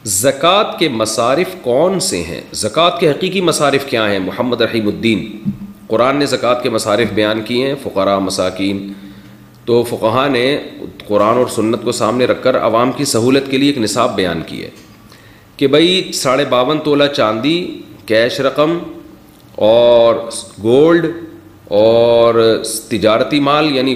ज़कात के मसारिफ़ कौन से हैं? ज़कात के हकीकी मसारिफ़ क्या हैं? मोहम्मद रहीमुद्दीन, कुरान ने ज़कात के मसारिफ़ बयान किए हैं, फ़ुक़रा मसाकीन। तो फ़ुक़हा ने कुरान और सुन्नत को सामने रखकर आवाम की सहूलत के लिए एक निसाब बयान की है कि भाई 52.5 तोला चांदी, कैश रकम और गोल्ड और तिजारती माल, यानी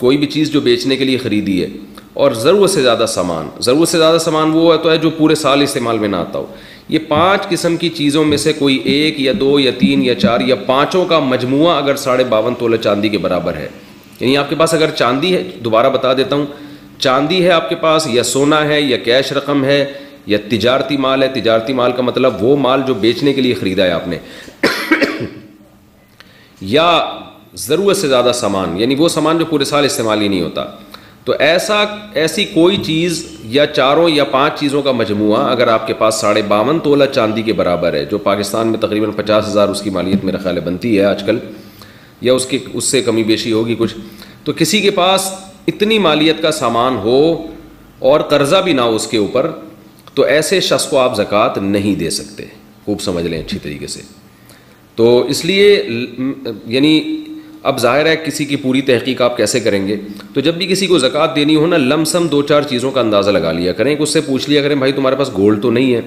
कोई भी चीज़ जो बेचने के लिए ख़रीदी है, और ज़रूरत से ज़्यादा सामान। ज़रूरत से ज़्यादा सामान वो है जो पूरे साल इस्तेमाल में ना आता हो। ये 5 किस्म की चीज़ों में से कोई एक या 2 या 3 या 4 या पाँचों का मजमुआ अगर 52.5 तोला चांदी के बराबर है, यानी आपके पास अगर चांदी है, दोबारा बता देता हूँ, चांदी है आपके पास, या सोना है, या कैश रकम है, या तिजारती माल है। तिजारती माल का मतलब वो माल जो बेचने के लिए ख़रीदा है आपने या ज़रूरत से ज़्यादा सामान, यानी वो सामान जो पूरे साल इस्तेमाल ही नहीं होता। तो ऐसी कोई चीज़ या 4 या 5 चीज़ों का मजमुआ अगर आपके पास 52.5 तोला चांदी के बराबर है, जो पाकिस्तान में तकरीबन 50,000 उसकी मालियत मेरा ख्याल है बनती है आजकल, या उससे कमी बेशी होगी कुछ। तो किसी के पास इतनी मालियत का सामान हो और कर्ज़ा भी ना हो उसके ऊपर, तो ऐसे शख्स को आप ज़कात नहीं दे सकते। खूब समझ लें अच्छी तरीके से। तो इसलिए यानी अब ज़ाहिर है किसी की पूरी तहकीक आप कैसे करेंगे। तो जब भी किसी को ज़कात देनी हो ना, लमसम 2-4 चीज़ों का अंदाज़ा लगा लिया करें। उससे पूछ लिया करें, भाई तुम्हारे पास गोल्ड तो नहीं है?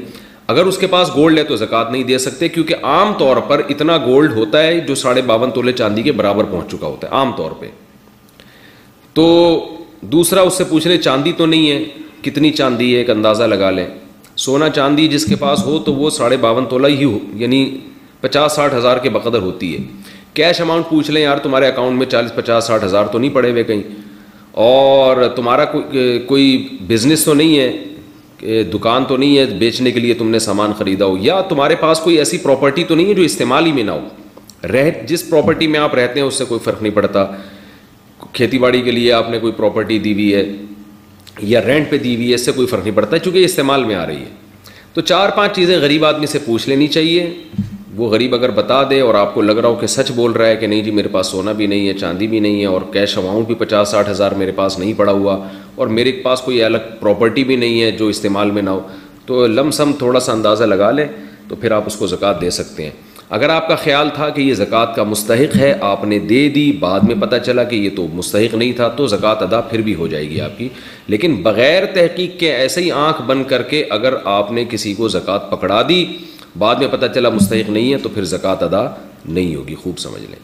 अगर उसके पास गोल्ड है तो ज़कात नहीं दे सकते, क्योंकि आम तौर पर इतना गोल्ड होता है जो 52.5 तोले चांदी के बराबर पहुँच चुका होता है आम तौर पर। तो दूसरा उससे पूछ लें चांदी तो नहीं है, कितनी चांदी है, एक अंदाज़ा लगा लें। सोना चांदी जिसके पास हो तो वो 52.5 तोला ही हो, यानी 50-60 हज़ार के बकदर होती है। कैश अमाउंट पूछ लें, यार तुम्हारे अकाउंट में 40-50-60 हज़ार तो नहीं पड़े हुए कहीं, और तुम्हारा कोई बिज़नेस तो नहीं है, दुकान तो नहीं है बेचने के लिए तुमने सामान ख़रीदा हो, या तुम्हारे पास कोई ऐसी प्रॉपर्टी तो नहीं है जो इस्तेमाल ही में ना हो। जिस प्रॉपर्टी में आप रहते हैं उससे कोई फ़र्क नहीं पड़ता। खेतीबाड़ी के लिए आपने कोई प्रॉपर्टी दी हुई है या रेंट पे दी हुई है, इससे कोई फ़र्क नहीं पड़ता क्योंकि इस्तेमाल में आ रही है। तो 4-5 चीज़ें गरीब आदमी से पूछ लेनी चाहिए। वो गरीब अगर बता दे और आपको लग रहा हो कि सच बोल रहा है कि नहीं जी मेरे पास सोना भी नहीं है, चांदी भी नहीं है, और कैश अमाउंट भी 50-60 हज़ार मेरे पास नहीं पड़ा हुआ, और मेरे पास कोई अलग प्रॉपर्टी भी नहीं है जो इस्तेमाल में ना हो, तो लमसम थोड़ा सा अंदाज़ा लगा लें, तो फिर आप उसको ज़कात दे सकते हैं। अगर आपका ख्याल था कि ये ज़कात का मुस्तहिक़ है, आपने दे दी, बाद में पता चला कि ये तो मुस्तहिक़ नहीं था, तो ज़कात अदा फिर भी हो जाएगी आपकी। लेकिन बग़ैर तहक़ीक़ के ऐसे ही आँख बंद करके अगर आपने किसी को ज़कात पकड़ा दी, बाद में पता चला मुस्तहिक़ नहीं है, तो फिर ज़कात अदा नहीं होगी। खूब समझ लें।